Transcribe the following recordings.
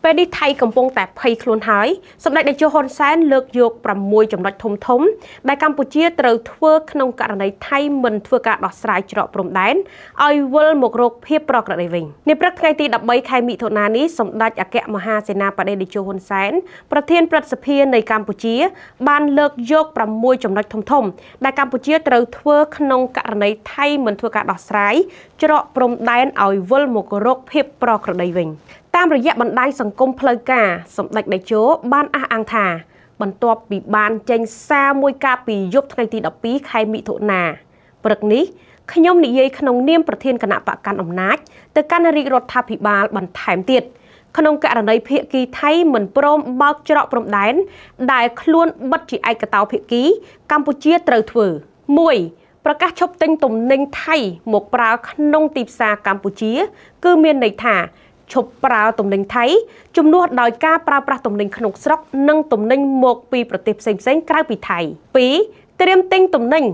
ពេលនេះថៃកំពុងតែភ័យខ្លួនហើយសម្ដេចតេជោហ៊ុនសែនលើកយក6ចំណុចធំដែលកម្ពុជាត្រូវធ្វើក្នុងករណីថៃមិនធ្វើការដោះស្រាយច្រកព្រំដែនឲ្យវិលមករកភាពប្រក្រតីវិញនាព្រឹកថ្ងៃទី13ខែមិថុនានេះសម្ដេចអគ្គមហាសេនាបតីតេជោហ៊ុនសែនប្រធានព្រឹទ្ធសភានៃកម្ពុជាបានលើកយក6ចំណុចធំដែលកម្ពុជាត្រូវធ្វើក្នុងករណីថៃមិនធ្វើការដោះស្រាយច្រកព្រំដែនឲ្យវិលមករកភាពប្រក្រតីវិញតាមរយៈបណ្ដាញសង្គមផ្លូវការសម្ដេចតេជោបានអះអាងថាបន្ទាប់ពីបានចេញសារមួយកាលពីយប់ថ្ងៃទី12ខែមិថុនាព្រឹកនេះខ្ញុំនិយាយក្នុងនាមប្រធានគណៈបកកាន់អំណាចទៅកាន់រាជរដ្ឋាភិបាលបន្ថែមទៀតក្នុងករណីភាគីថៃមិនព្រមបើកច្រកព្រំដែនដែលខ្លួនបិទជាឯកតោភាគីកម្ពុជាត្រូវធ្វើ 1. ប្រកាសឈប់ទិញទំនិញថៃមកប្រើក្នុងទីផ្សារកម្ពុជាគឺមានន័យថាឈប់ប្រើទំនិញថៃជំនួសដោយការប្រើប្រាស់ទំនិញក្នុងស្រុកនិងទំនិញមកពីប្រទេសផ្សេងៗក្រៅពីថៃ 2. ត្រៀមទិញទំនិញ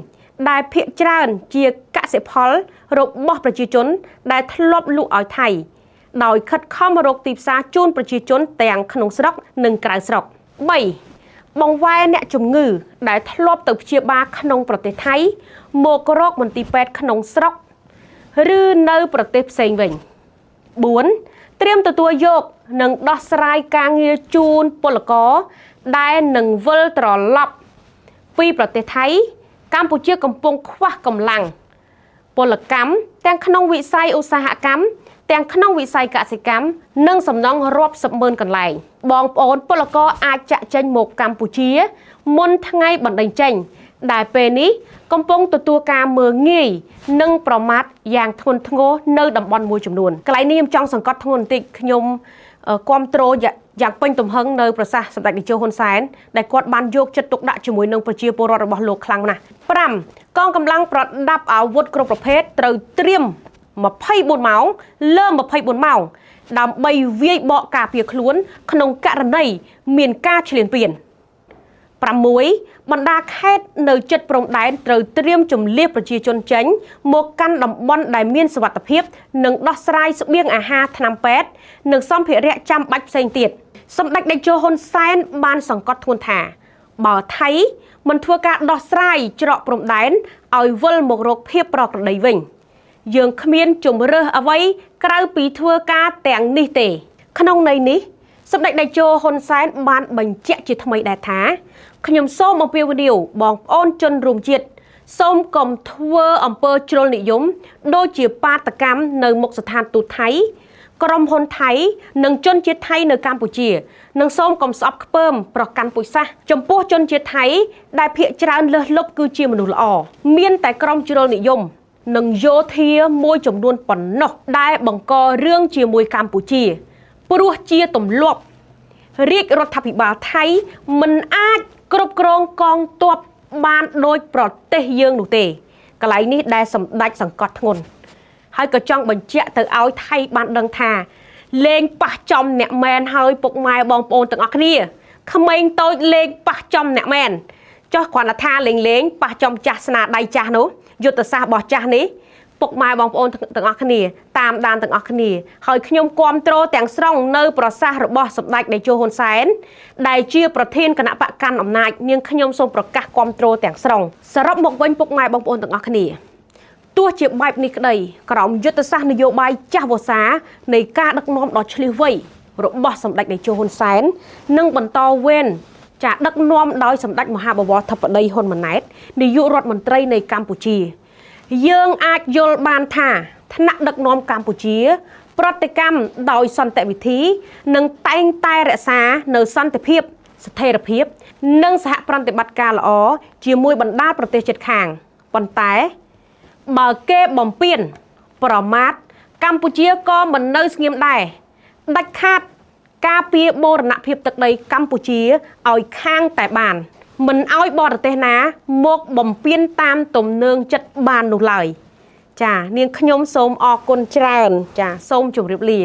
ដែលភាគច្រើនជាកសិផលរបស់ប្រជាជនដែលធ្លាប់លក់ឲ្យថៃដោយខិតខំរកទីផ្សារជូនប្រជាជនទាំងក្នុងស្រុកនិងក្រៅស្រុក 3. បង្វែរអ្នកជំងឺដែលធ្លាប់ទៅព្យាបាលក្នុងប្រទេសថៃមករកមន្ទីរពេទ្យក្នុងស្រុកឬនៅប្រទេសផ្សេងវិញ 4. ត្រៀមទទួលយកនិងដោះស្រាយការងារជូនពលករដែលនឹងវិលត្រឡប់ពីប្រទេសថៃកម្ពុជាកំពុងខ្វះកម្លាំងពលកម្មទាំងក្នុងវិស័យឧស្សាហកម្មទាំងក្នុងវិស័យកសិកម្មនិងសំណង់រាប់សិបម៉ឺនកន្លែងបងប្អូនពលករអាចចាក់ចេញមកកម្ពុជាមុនថ្ងៃបណ្តេញចេញដែលពេលនេះកំពុងទទួលការមើលងាយនិងប្រមាថយ៉ាងធ្ងន់ធ្ងរនៅតំបន់មួយចំនួនកន្លែងនេះខ្ញុំចង់សង្កត់ធ្ងន់បន្តិចខ្ញុំគាំទ្រយ៉ាងពេញទំហឹងនៅប្រសាសន៍សម្ដេចតេជោហ៊ុនសែនដែលគាត់បានយកចិត្តទុកដាក់ជាមួយនឹងប្រជាពលរដ្ឋរបស់លោកខ្លាំងណាស់ 5. កងកម្លាំងប្រដាប់អាវុធគ្រប់ប្រភេទត្រូវត្រៀម24ម៉ោងលើ24ម៉ោងដើម្បីវាយបកការពារខ្លួនក្នុងករណីមានការឈ្លានពាន 6. បណ្ដាខេត្តនៅជិតព្រំដែនត្រូវត្រៀមជម្លៀសប្រជាជនចេញមកកាន់តំបន់ដែលមានសុវត្ថិភាពនិងដោះស្រាយស្បៀងអាហារថ្នាំពេទ្យនិងសម្ភារៈចាំបាច់ផ្សេងទៀតសម្ដេចតេជោហ៊ុនសែនបានសង្កត់ធ្ងន់ថាបើថៃមិនធ្វើការដោះស្រាយច្រកព្រំដែនឲ្យវិលមករកភាពប្រក្រតីវិញយើងគ្មានជំរើសអ្វីក្រៅពីធ្វើការទាំងនេះទេក្នុងន័យនេះសម្ដេចតេជោហ៊ុនសែនបានបញ្ជាក់ជាថ្មីដែរថាខ្ញុំសូមអំពាវនាវបងប្អូនជនរួមជាតិសូមកុំធ្វើអំពើជ្រុលនិយមដូចជាបាតកម្មនៅមុខស្ថានទូតថៃក្រុមហ៊ុនថៃនិងជនជាតិថៃនៅកម្ពុជានិងសូមកុំស្អប់ខ្ពើមប្រកាន់ពូជសាសន៍ចំពោះជនជាតិថៃដែលភាគច្រើនលើសលប់គឺជាមនុស្សល្អមានតែក្រុមជ្រុលនិយមនិងយោធាមួយចំនួនប៉ុណ្ណោះដែលបង្ករឿងជាមួយកម្ពុជាព្រោះជាទម្លាប់រាជរដ្ឋាភិបាលថៃមិនអាចគ្រប់គ្រងកងទ័ពបានដោយប្រទេសយើងនោះទេកន្លែងនេះដែលសម្ដេចសង្កត់ធ្ងន់ហើយក៏ចង់បញ្ជាក់ទៅឲ្យថៃបានដឹងថាលេងប៉ះចំអ្នកមែនហើយពុកម៉ែបងប្អូនទាំងអស់គ្នាក្មេងតូចលេងប៉ះចំអ្នកមែនចុះគ្រាន់តែថាលេងប៉ះចំចាស់ស្នាដៃចាស់នោះយុទ្ធសាស្ត្ររបស់ចាស់នេះពុកម៉ែបងប្អូនទាំងអស់គ្នាតាមដានទាំងអស់គ្នាហើយខ្ញុំគាំទ្រទាំងស្រុងនៅប្រសាសន៍របស់សម្ដេចតេជោហ៊ុនសែនដែលជាប្រធានគណៈបកកាន់អំណាចនាងខ្ញុំសូមប្រកាសគាំទ្រទាំងស្រុងសរុបមកវិញពុកម៉ែបងប្អូនទាំងអស់គ្នាទោះជាបែបនេះក្តីក្រោមយុទ្ធសាស្ត្រនយោបាយចាស់វស្សានៃការដឹកនាំដ៏ឆ្លៀសវៃរបស់សម្ដេចតេជោហ៊ុនសែននិងបន្តវេនចាដឹកនាំដោយសម្ដេចមហាបវរធិបតីហ៊ុនម៉ាណែតនាយករដ្ឋមន្ត្រីនៃកម្ពុជាយើងអាចយល់បានថាថ្នាក់ដឹកនាំកម្ពុជាប្រតិកម្មដោយសន្តិវិធីនិងតែងតែរក្សានៅសន្តិភាពស្ថិរភាពនិងសហប្រតិបត្តិការល្អជាមួយបណ្ដាប្រទេសជិតខាងប៉ុន្តែបើគេបំពានប្រមាថកម្ពុជាក៏មិននៅស្ងៀមដែរដាច់ខាតការពារបូរណភាពទឹកដីកម្ពុជាឲ្យខាងតែបានមិនឲ្យបរទេសណាមកបំពានតាមទំនើងចិត្តបាននោះឡើយចានាងខ្ញុំសូមអរគុណច្រើនចាសូមជម្រាបលា